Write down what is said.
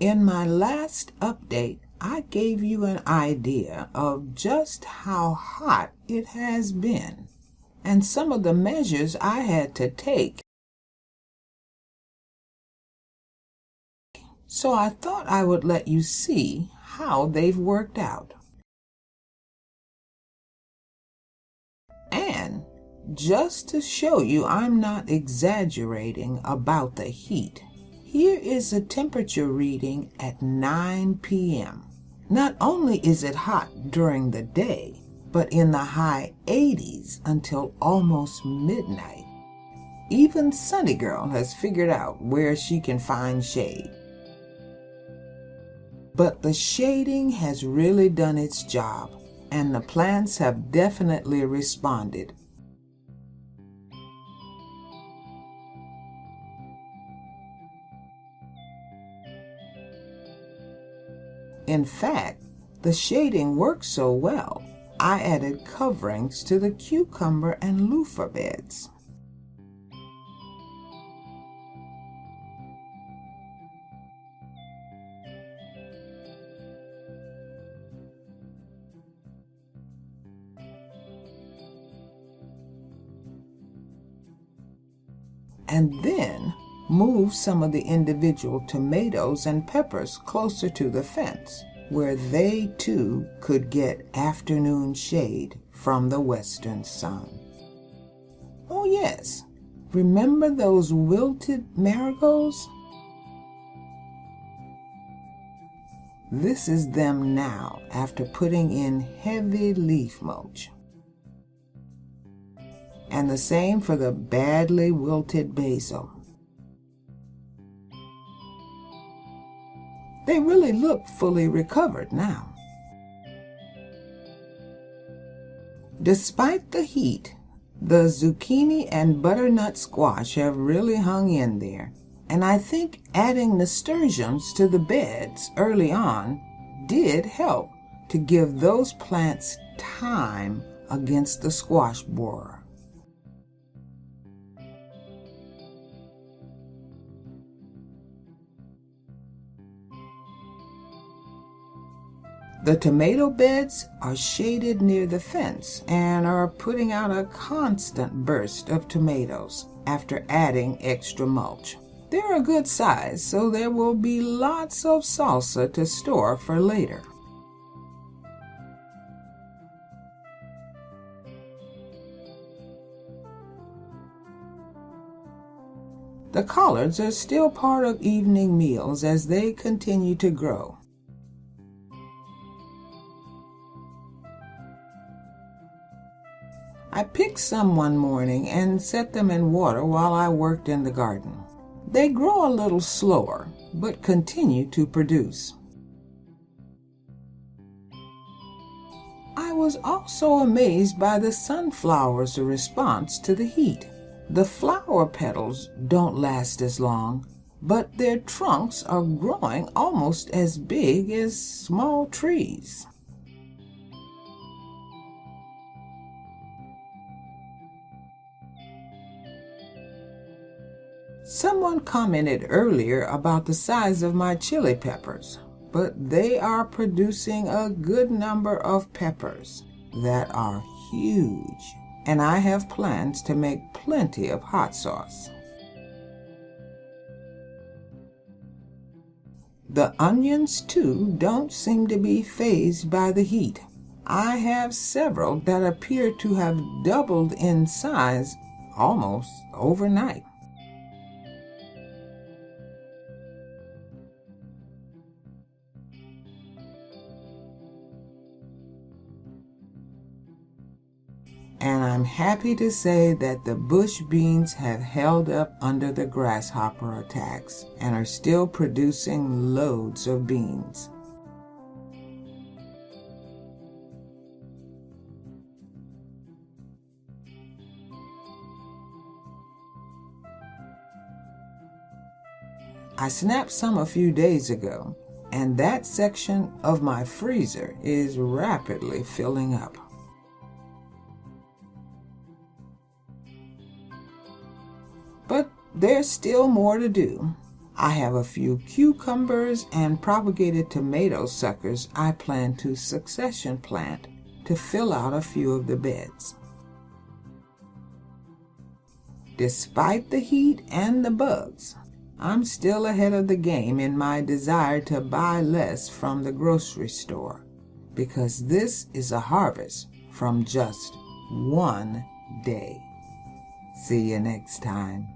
In my last update, I gave you an idea of just how hot it has been and some of the measures I had to take. So I thought I would let you see how they've worked out. And just to show you I'm not exaggerating about the heat, here is a temperature reading at 9 p.m. Not only is it hot during the day, but in the high 80s until almost midnight. Even Sunny Girl has figured out where she can find shade. But the shading has really done its job, and the plants have definitely responded. In fact, the shading worked so well, I added coverings to the cucumber and loofah beds. And then move some of the individual tomatoes and peppers closer to the fence, where they too could get afternoon shade from the western sun. Oh yes, remember those wilted marigolds? This is them now after putting in heavy leaf mulch. And the same for the badly wilted basil. They really look fully recovered now. Despite the heat, the zucchini and butternut squash have really hung in there, and I think adding nasturtiums to the beds early on did help to give those plants time against the squash borer. The tomato beds are shaded near the fence and are putting out a constant burst of tomatoes after adding extra mulch. They're a good size, so there will be lots of salsa to store for later. The collards are still part of evening meals as they continue to grow. I picked some one morning and set them in water while I worked in the garden. They grow a little slower, but continue to produce. I was also amazed by the sunflower's response to the heat. The flower petals don't last as long, but their trunks are growing almost as big as small trees. Someone commented earlier about the size of my chili peppers, but they are producing a good number of peppers that are huge, and I have plans to make plenty of hot sauce. The onions, too, don't seem to be fazed by the heat. I have several that appear to have doubled in size almost overnight. And I'm happy to say that the bush beans have held up under the grasshopper attacks and are still producing loads of beans. I snapped some a few days ago, and that section of my freezer is rapidly filling up. But there's still more to do. I have a few cucumbers and propagated tomato suckers I plan to succession plant to fill out a few of the beds. Despite the heat and the bugs, I'm still ahead of the game in my desire to buy less from the grocery store, because this is a harvest from just one day. See you next time.